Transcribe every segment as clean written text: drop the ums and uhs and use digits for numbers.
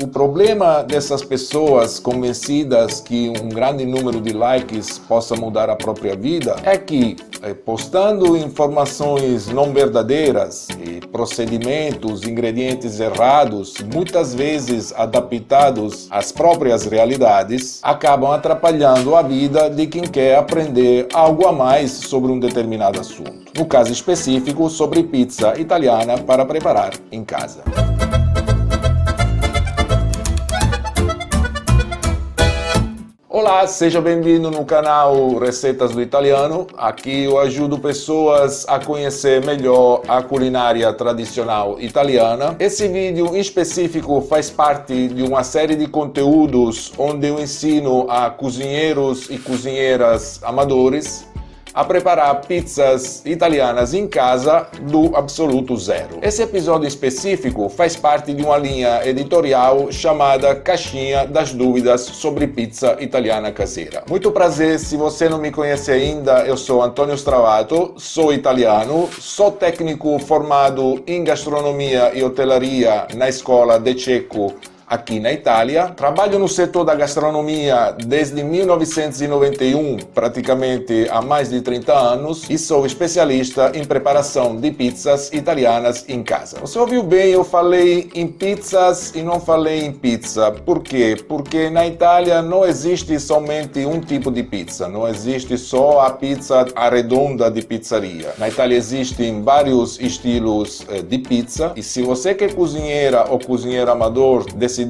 O problema dessas pessoas convencidas que um grande número de likes possa mudar a própria vida é que, postando informações não verdadeiras, procedimentos, ingredientes errados, muitas vezes adaptados às próprias realidades, acabam atrapalhando a vida de quem quer aprender algo a mais sobre um determinado assunto. No caso específico, sobre pizza italiana para preparar em casa. Olá, seja bem-vindo no canal Receitas do Italiano. Aqui eu ajudo pessoas a conhecer melhor a culinária tradicional italiana. Esse vídeo em específico faz parte de uma série de conteúdos onde eu ensino a cozinheiros e cozinheiras amadores a preparar pizzas italianas em casa do absoluto zero. Esse episódio específico faz parte de uma linha editorial chamada Caixinha das Dúvidas sobre Pizza Italiana Caseira. Muito prazer, se você não me conhece ainda, eu sou Antonio Stravato, sou italiano, sou técnico formado em gastronomia e hotelaria na escola De Cecco, aqui na Itália. Trabalho no setor da gastronomia desde 1991, praticamente há mais de 30 anos, e sou especialista em preparação de pizzas italianas em casa. Você ouviu bem, eu falei em pizzas e não falei em pizza. Por quê? Porque na Itália não existe somente um tipo de pizza, não existe só a pizza arredonda de pizzaria. Na Itália existem vários estilos de pizza, e se você que é cozinheira ou cozinheiro amador decidir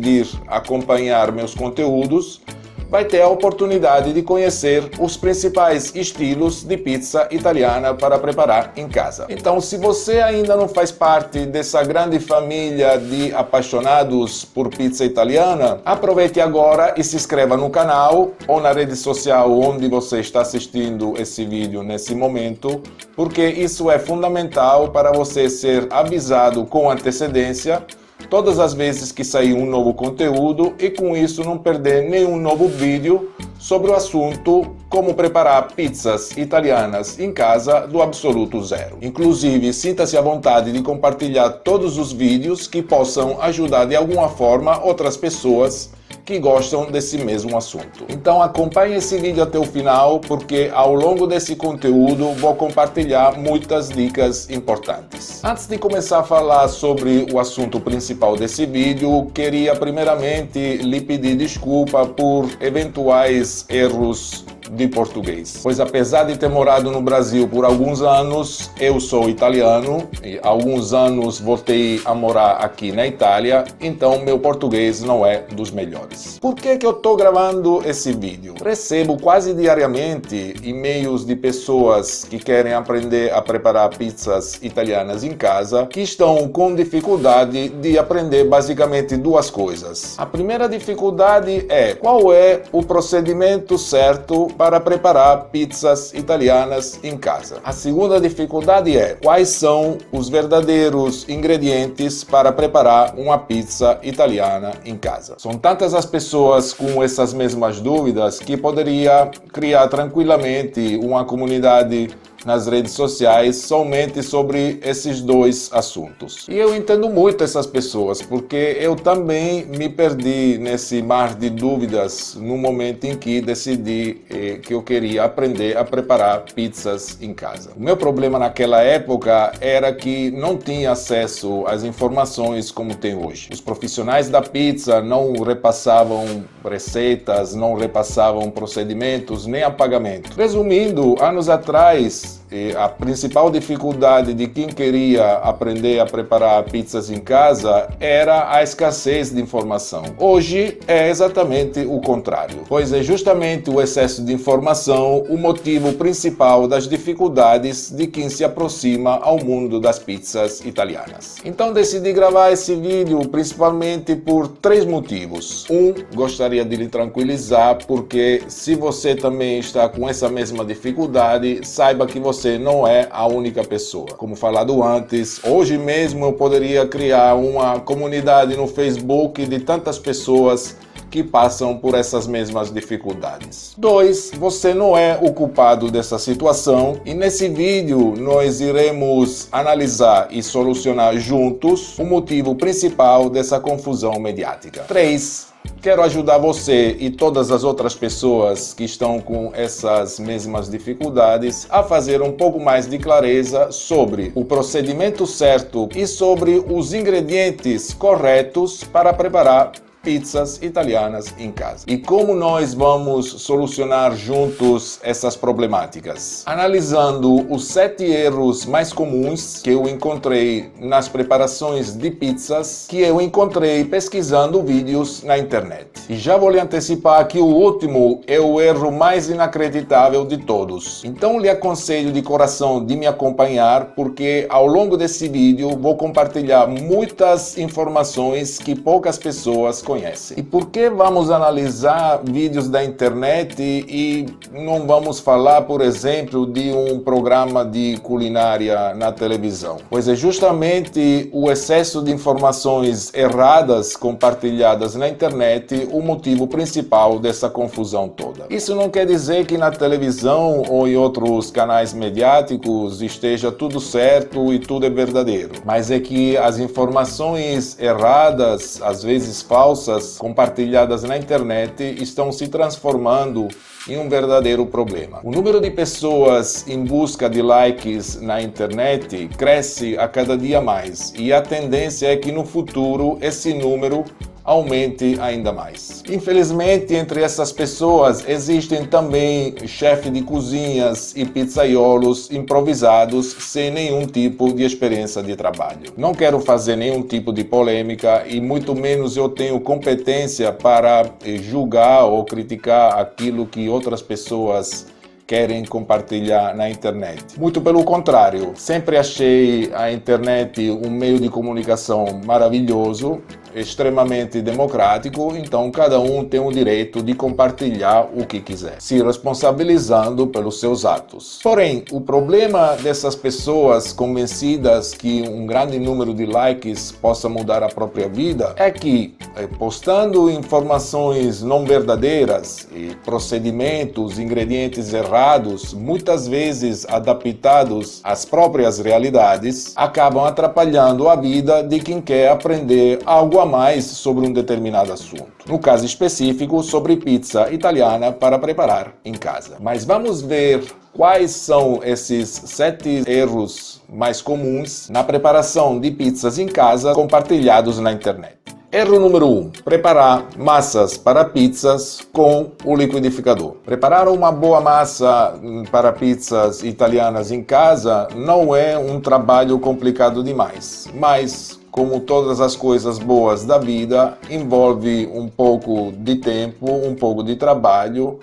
acompanhar meus conteúdos, vai ter a oportunidade de conhecer os principais estilos de pizza italiana para preparar em casa. Então, se você ainda não faz parte dessa grande família de apaixonados por pizza italiana, aproveite agora e se inscreva no canal ou na rede social onde você está assistindo esse vídeo nesse momento, porque isso é fundamental para você ser avisado com antecedência todas as vezes que sair um novo conteúdo e com isso não perder nenhum novo vídeo sobre o assunto como preparar pizzas italianas em casa do absoluto zero. Inclusive, sinta-se à vontade de compartilhar todos os vídeos que possam ajudar de alguma forma outras pessoas que gostam desse mesmo assunto. Então acompanhe esse vídeo até o final, porque ao longo desse conteúdo vou compartilhar muitas dicas importantes. Antes de começar a falar sobre o assunto principal desse vídeo, queria primeiramente lhe pedir desculpa por eventuais erros de português, pois apesar de ter morado no Brasil por alguns anos, eu sou italiano e há alguns anos voltei a morar aqui na Itália, então meu português não é dos melhores. Por que eu estou gravando esse vídeo? Recebo quase diariamente e-mails de pessoas que querem aprender a preparar pizzas italianas em casa, que estão com dificuldade de aprender basicamente duas coisas. A primeira dificuldade é qual é o procedimento certo para preparar pizzas italianas em casa. A segunda dificuldade é quais são os verdadeiros ingredientes para preparar uma pizza italiana em casa. São tantas as pessoas com essas mesmas dúvidas que poderia criar tranquilamente uma comunidade nas redes sociais somente sobre esses dois assuntos. E eu entendo muito essas pessoas, porque eu também me perdi nesse mar de dúvidas no momento em que decidi que eu queria aprender a preparar pizzas em casa. O meu problema naquela época era que não tinha acesso às informações como tem hoje. Os profissionais da pizza não repassavam receitas, não repassavam procedimentos, nem apagamento. Resumindo, anos atrás, a principal dificuldade de quem queria aprender a preparar pizzas em casa era a escassez de informação. Hoje é exatamente o contrário, pois é justamente o excesso de informação o motivo principal das dificuldades de quem se aproxima ao mundo das pizzas italianas. Então decidi gravar esse vídeo principalmente por três motivos. Gostaria de lhe tranquilizar, porque se você também está com essa mesma dificuldade, saiba que você não é a única pessoa. Como falado antes, hoje mesmo eu poderia criar uma comunidade no Facebook de tantas pessoas que passam por essas mesmas dificuldades. 2. Você não é o culpado dessa situação e nesse vídeo nós iremos analisar e solucionar juntos o motivo principal dessa confusão mediática. 3. Quero ajudar você e todas as outras pessoas que estão com essas mesmas dificuldades a fazer um pouco mais de clareza sobre o procedimento certo e sobre os ingredientes corretos para preparar pizzas italianas em casa. E como nós vamos solucionar juntos essas problemáticas? Analisando os 7 erros mais comuns que eu encontrei nas preparações de pizzas, que eu encontrei pesquisando vídeos na internet. E já vou lhe antecipar que o último é o erro mais inacreditável de todos. Então lhe aconselho de coração de me acompanhar, porque ao longo desse vídeo vou compartilhar muitas informações que poucas pessoas conhecem. E por que vamos analisar vídeos da internet e não vamos falar, por exemplo, de um programa de culinária na televisão? Pois é justamente o excesso de informações erradas compartilhadas na internet o motivo principal dessa confusão toda. Isso não quer dizer que na televisão ou em outros canais mediáticos esteja tudo certo e tudo é verdadeiro, mas é que as informações erradas, às vezes falsas, compartilhadas na internet estão se transformando em um verdadeiro problema. O número de pessoas em busca de likes na internet cresce a cada dia mais e a tendência é que no futuro esse número aumente ainda mais. Infelizmente, entre essas pessoas existem também chefes de cozinhas e pizzaiolos improvisados sem nenhum tipo de experiência de trabalho. Não quero fazer nenhum tipo de polêmica e muito menos eu tenho competência para julgar ou criticar aquilo que outras pessoas querem compartilhar na internet. Muito pelo contrário, sempre achei a internet um meio de comunicação maravilhoso, extremamente democrático, então cada um tem o direito de compartilhar o que quiser, se responsabilizando pelos seus atos. Porém, o problema dessas pessoas convencidas que um grande número de likes possa mudar a própria vida é que, postando informações não verdadeiras e procedimentos, ingredientes errados, muitas vezes adaptados às próprias realidades, acabam atrapalhando a vida de quem quer aprender algo a mais sobre um determinado assunto. No caso específico, sobre pizza italiana para preparar em casa. Mas vamos ver quais são esses 7 erros mais comuns na preparação de pizzas em casa compartilhados na internet. Erro número 1. Preparar massas para pizzas com o liquidificador. Preparar uma boa massa para pizzas italianas em casa não é um trabalho complicado demais, mas como todas as coisas boas da vida, envolve um pouco de tempo, um pouco de trabalho,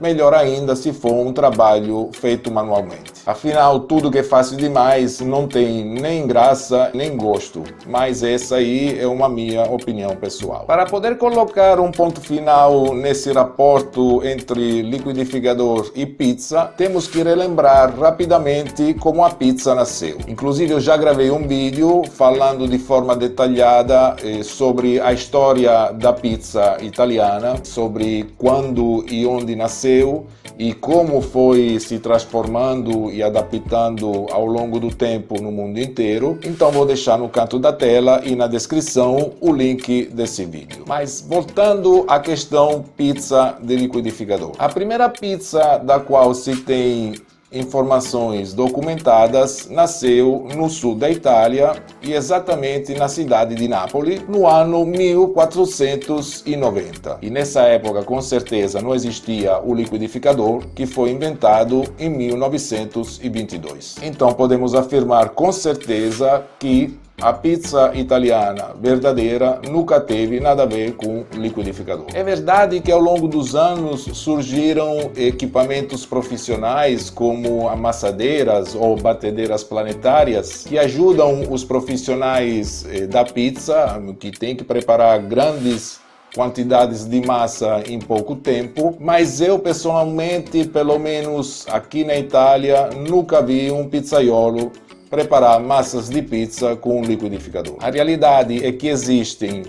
melhor ainda se for um trabalho feito manualmente. Afinal, tudo que é fácil demais não tem nem graça nem gosto, mas essa aí é uma minha opinião pessoal. Para poder colocar um ponto final nesse raporto entre liquidificador e pizza, temos que relembrar rapidamente como a pizza nasceu. Inclusive, eu já gravei um vídeo falando de forma detalhada sobre a história da pizza italiana, sobre quando e onde nasceu e como foi se transformando e adaptando ao longo do tempo no mundo inteiro. Então vou deixar no canto da tela e na descrição o link desse vídeo. Mas voltando à questão pizza de liquidificador. A primeira pizza da qual se tem informações documentadas nasceu no sul da Itália e exatamente na cidade de Nápoles no ano 1490. E nessa época com certeza não existia o liquidificador, que foi inventado em 1922. Então podemos afirmar com certeza que a pizza italiana verdadeira nunca teve nada a ver com liquidificador. É verdade que ao longo dos anos surgiram equipamentos profissionais como amassadeiras ou batedeiras planetárias que ajudam os profissionais da pizza, que tem que preparar grandes quantidades de massa em pouco tempo, mas eu pessoalmente, pelo menos aqui na Itália, nunca vi um pizzaiolo preparar massas de pizza com um liquidificador. A realidade é que existem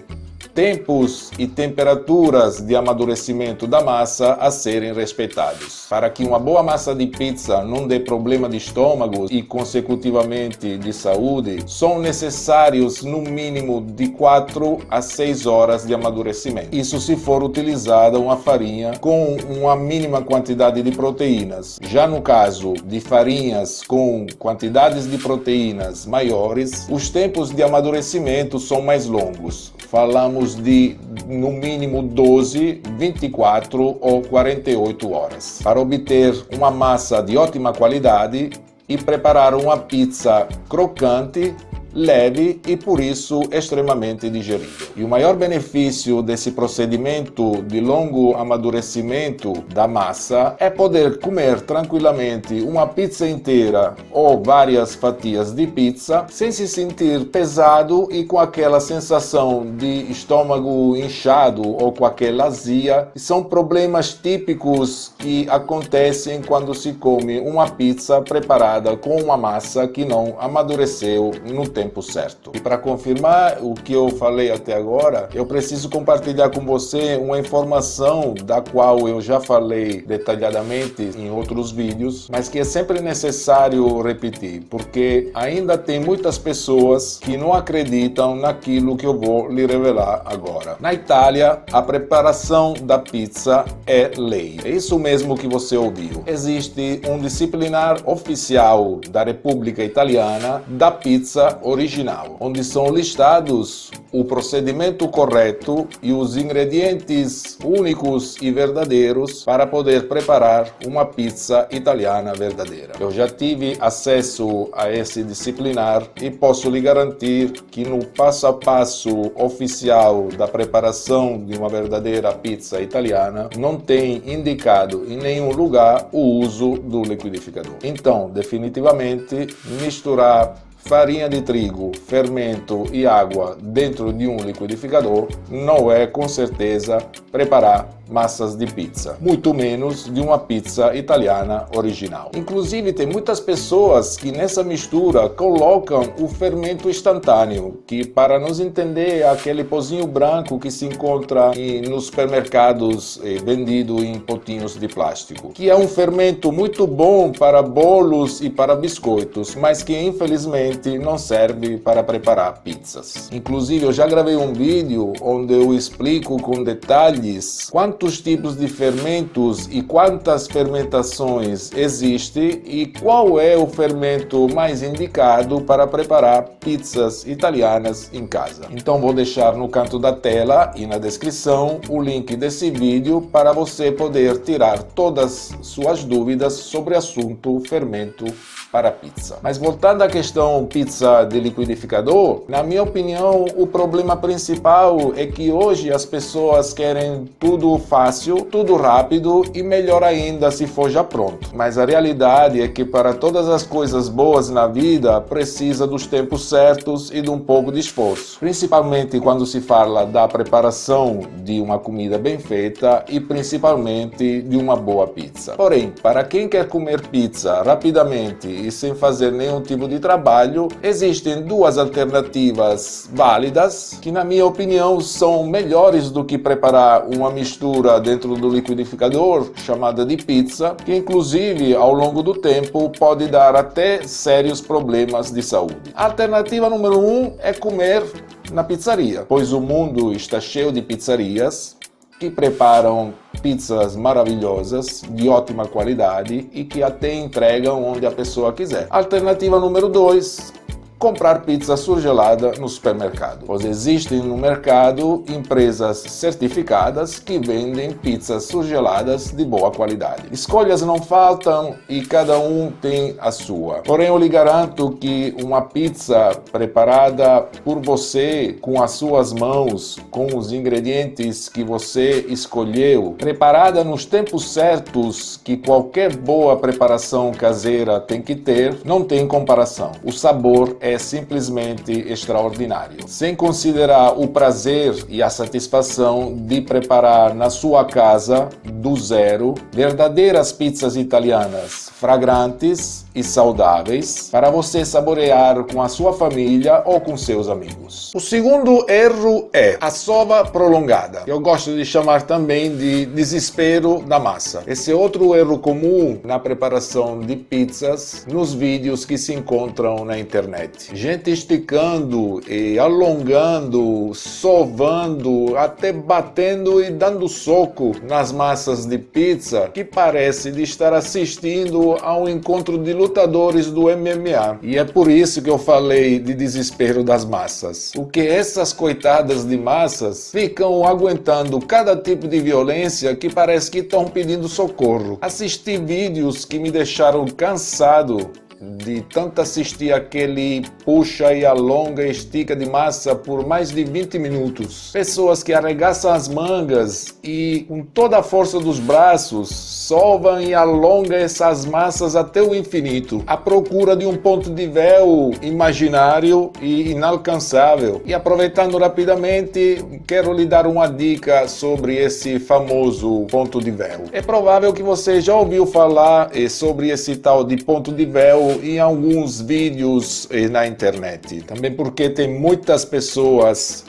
tempos e temperaturas de amadurecimento da massa a serem respeitados. Para que uma boa massa de pizza não dê problema de estômago e, consecutivamente, de saúde, são necessários no mínimo de 4 a 6 horas de amadurecimento. Isso se for utilizada uma farinha com uma mínima quantidade de proteínas. Já no caso de farinhas com quantidades de proteínas maiores, os tempos de amadurecimento são mais longos. Falamos de no mínimo 12, 24 ou 48 horas. Para obter uma massa de ótima qualidade e preparar uma pizza crocante, leve e, por isso, extremamente digerível. E o maior benefício desse procedimento de longo amadurecimento da massa é poder comer tranquilamente uma pizza inteira ou várias fatias de pizza sem se sentir pesado e com aquela sensação de estômago inchado ou com aquela azia. São problemas típicos que acontecem quando se come uma pizza preparada com uma massa que não amadureceu no tempo certo. E para confirmar o que eu falei até agora, eu preciso compartilhar com você uma informação da qual eu já falei detalhadamente em outros vídeos, mas que é sempre necessário repetir, porque ainda tem muitas pessoas que não acreditam naquilo que eu vou lhe revelar agora. Na Itália, a preparação da pizza é lei. É isso mesmo que você ouviu. Existe um disciplinar oficial da República Italiana da pizza original, onde são listados o procedimento correto e os ingredientes únicos e verdadeiros para poder preparar uma pizza italiana verdadeira. Eu já tive acesso a esse disciplinar e posso lhe garantir que no passo a passo oficial da preparação de uma verdadeira pizza italiana não tem indicado em nenhum lugar o uso do liquidificador. Então, definitivamente, misturar farinha de trigo, fermento e água dentro de um liquidificador não é, com certeza, preparar massas de pizza, muito menos de uma pizza italiana original. Inclusive, tem muitas pessoas que nessa mistura colocam o fermento instantâneo, que, para nos entender, é aquele pozinho branco que se encontra nos supermercados vendido em potinhos de plástico, que é um fermento muito bom para bolos e para biscoitos, mas que infelizmente não serve para preparar pizzas. Inclusive, eu já gravei um vídeo onde eu explico com detalhes quantos tipos de fermentos e quantas fermentações existem e qual é o fermento mais indicado para preparar pizzas italianas em casa. Então vou deixar no canto da tela e na descrição o link desse vídeo para você poder tirar todas suas dúvidas sobre o assunto fermento para pizza. Mas voltando à questão pizza de liquidificador, na minha opinião, o problema principal é que hoje as pessoas querem tudo fácil, tudo rápido e melhor ainda se for já pronto. Mas a realidade é que para todas as coisas boas na vida precisa dos tempos certos e de um pouco de esforço, principalmente quando se fala da preparação de uma comida bem feita e principalmente de uma boa pizza. Porém, para quem quer comer pizza rapidamente e sem fazer nenhum tipo de trabalho, existem duas alternativas válidas que, na minha opinião, são melhores do que preparar uma mistura dentro do liquidificador chamada de pizza, que inclusive ao longo do tempo pode dar até sérios problemas de saúde. A alternativa número 1 é comer na pizzaria, pois o mundo está cheio de pizzarias que preparam pizzas maravilhosas, de ótima qualidade e que até entregam onde a pessoa quiser. Alternativa número 2, comprar pizza surgelada no supermercado, pois existem no mercado empresas certificadas que vendem pizzas surgeladas de boa qualidade. Escolhas não faltam e cada um tem a sua. Porém, eu lhe garanto que uma pizza preparada por você, com as suas mãos, com os ingredientes que você escolheu, preparada nos tempos certos que qualquer boa preparação caseira tem que ter, não tem comparação. O sabor é é simplesmente extraordinário. Sem considerar o prazer e a satisfação de preparar na sua casa, do zero, verdadeiras pizzas italianas, fragrantes e saudáveis, para você saborear com a sua família ou com seus amigos. O segundo erro é a sova prolongada. Eu gosto de chamar também de desespero da massa. Esse é outro erro comum na preparação de pizzas nos vídeos que se encontram na internet. Gente esticando e alongando, sovando, até batendo e dando soco nas massas de pizza, que parece de estar assistindo a um encontro de lutadores do MMA. E é por isso que eu falei de desespero das massas. Porque essas coitadas de massas ficam aguentando cada tipo de violência que parece que estão pedindo socorro. Assisti vídeos que me deixaram cansado de tanto assistir aquele puxa e alonga e estica de massa por mais de 20 minutos. Pessoas que arregaçam as mangas e com toda a força dos braços sovam e alongam essas massas até o infinito, à procura de um ponto de véu imaginário e inalcançável. E aproveitando rapidamente, quero lhe dar uma dica sobre esse famoso ponto de véu. É provável que você já ouviu falar sobre esse tal de ponto de véu em alguns vídeos na internet. Também porque tem muitas pessoas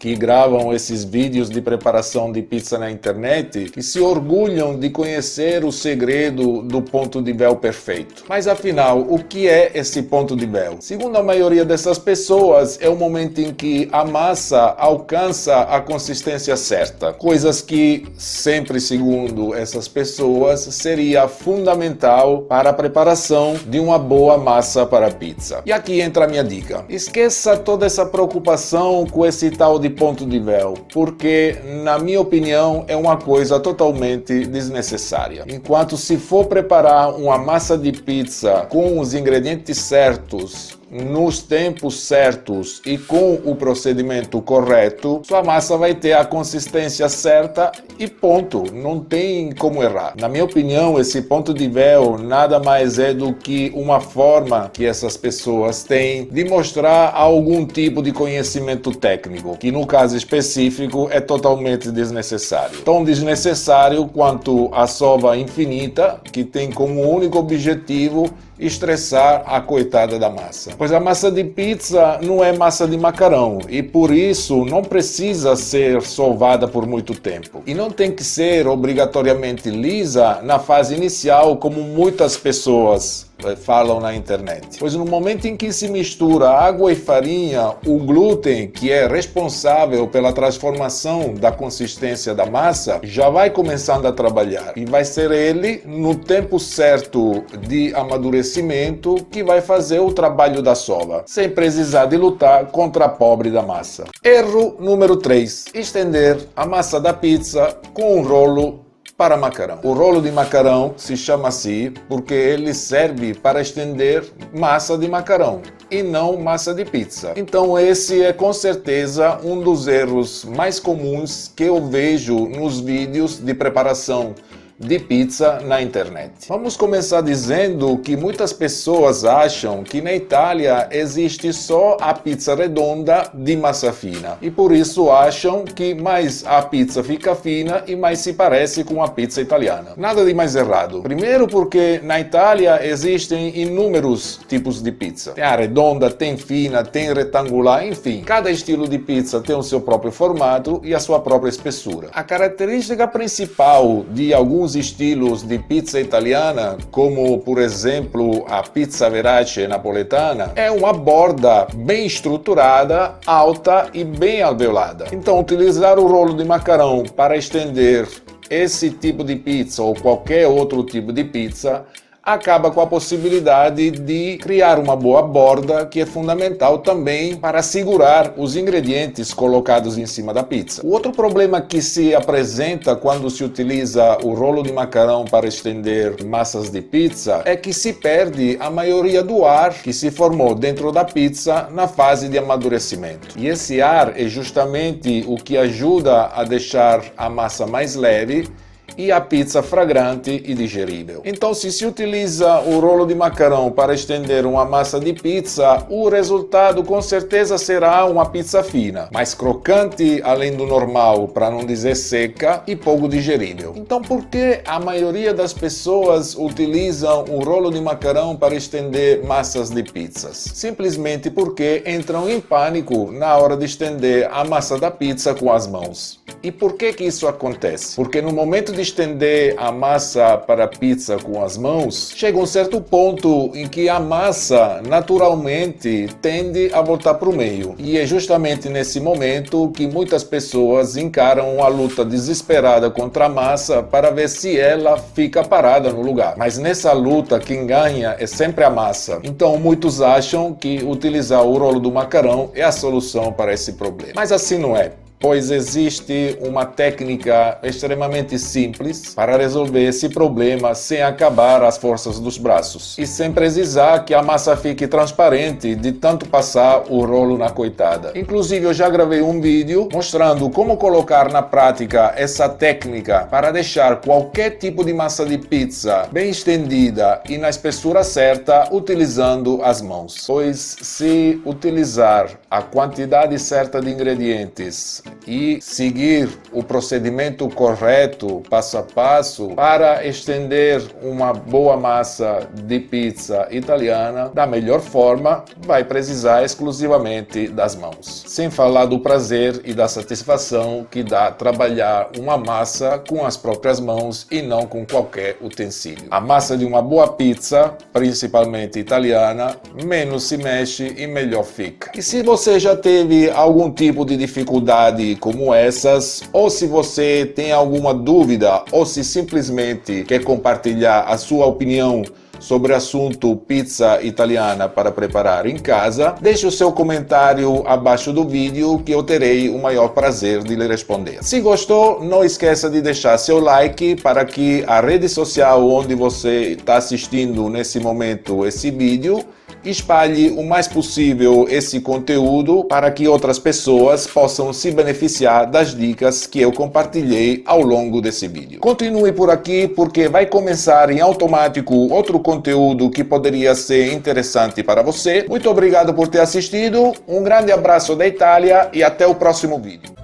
que gravam esses vídeos de preparação de pizza na internet que se orgulham de conhecer o segredo do ponto de véu perfeito. Mas afinal, o que é esse ponto de véu? Segundo a maioria dessas pessoas, é o momento em que a massa alcança a consistência certa. Coisas que, sempre segundo essas pessoas, seria fundamental para a preparação de uma boa massa para pizza. E aqui entra a minha dica. Esqueça toda essa preocupação com esse tal de ponto de véu, porque, na minha opinião, é uma coisa totalmente desnecessária. Enquanto se for preparar uma massa de pizza com os ingredientes certos, nos tempos certos e com o procedimento correto, sua massa vai ter a consistência certa e ponto, não tem como errar. Na minha opinião, esse ponto de véu nada mais é do que uma forma que essas pessoas têm de mostrar algum tipo de conhecimento técnico, que no caso específico é totalmente desnecessário. Tão desnecessário quanto a sova infinita, que tem como único objetivo estressar a coitada da massa. Pois a massa de pizza não é massa de macarrão e por isso não precisa ser sovada por muito tempo. E não tem que ser obrigatoriamente lisa na fase inicial, como muitas pessoas falam na internet. Pois no momento em que se mistura água e farinha, o glúten, que é responsável pela transformação da consistência da massa, já vai começando a trabalhar. E vai ser ele, no tempo certo de amadurecimento, que vai fazer o trabalho da sova, sem precisar de lutar contra a pobre da massa. Erro número 3. Estender a massa da pizza com um rolo para macarrão. O rolo de macarrão se chama assim porque ele serve para estender massa de macarrão e não massa de pizza. Então esse é com certeza um dos erros mais comuns que eu vejo nos vídeos de preparação de pizza na internet. Vamos começar dizendo que muitas pessoas acham que na Itália existe só a pizza redonda de massa fina e por isso acham que mais a pizza fica fina e mais se parece com a pizza italiana. Nada de mais errado. Primeiro porque na Itália existem inúmeros tipos de pizza. Tem a redonda, tem fina, tem retangular, enfim. Cada estilo de pizza tem o seu próprio formato e a sua própria espessura. A característica principal de alguns estilos de pizza italiana, como por exemplo a pizza verace napoletana, é uma borda bem estruturada, alta e bem alveolada. Então utilizar o rolo de macarrão para estender esse tipo de pizza ou qualquer outro tipo de pizza acaba com a possibilidade de criar uma boa borda, que é fundamental também para segurar os ingredientes colocados em cima da pizza. O outro problema que se apresenta quando se utiliza o rolo de macarrão para estender massas de pizza é que se perde a maioria do ar que se formou dentro da pizza na fase de amadurecimento. E esse ar é justamente o que ajuda a deixar a massa mais leve e a pizza fragrante e digerível. Então, se utiliza o rolo de macarrão para estender uma massa de pizza, o resultado com certeza será uma pizza fina, mais crocante além do normal, para não dizer seca, e pouco digerível. Então, por que a maioria das pessoas utilizam o rolo de macarrão para estender massas de pizzas? Simplesmente porque entram em pânico na hora de estender a massa da pizza com as mãos. E por que isso acontece? Porque no momento de estender a massa para a pizza com as mãos, chega um certo ponto em que a massa naturalmente tende a voltar para o meio. E é justamente nesse momento que muitas pessoas encaram uma luta desesperada contra a massa para ver se ela fica parada no lugar. Mas nessa luta quem ganha é sempre a massa. Então muitos acham que utilizar o rolo do macarrão é a solução para esse problema. Mas assim não é. Pois existe uma técnica extremamente simples para resolver esse problema sem acabar as forças dos braços e sem precisar que a massa fique transparente de tanto passar o rolo na coitada. Inclusive eu já gravei um vídeo mostrando como colocar na prática essa técnica para deixar qualquer tipo de massa de pizza bem estendida e na espessura certa utilizando as mãos. Pois se utilizar a quantidade certa de ingredientes e seguir o procedimento correto, passo a passo, para estender uma boa massa de pizza italiana da melhor forma, vai precisar exclusivamente das mãos. Sem falar do prazer e da satisfação que dá trabalhar uma massa com as próprias mãos e não com qualquer utensílio. A massa de uma boa pizza, principalmente italiana, menos se mexe e melhor fica. E se você já teve algum tipo de dificuldade como essas, ou se você tem alguma dúvida, ou se simplesmente quer compartilhar a sua opinião sobre o assunto pizza italiana para preparar em casa, deixe o seu comentário abaixo do vídeo que eu terei o maior prazer de lhe responder. Se gostou, não esqueça de deixar seu like para que a rede social onde você está assistindo nesse momento esse vídeo espalhe o mais possível esse conteúdo para que outras pessoas possam se beneficiar das dicas que eu compartilhei ao longo desse vídeo. Continue por aqui porque vai começar em automático outro conteúdo que poderia ser interessante para você. Muito obrigado por ter assistido, um grande abraço da Itália e até o próximo vídeo.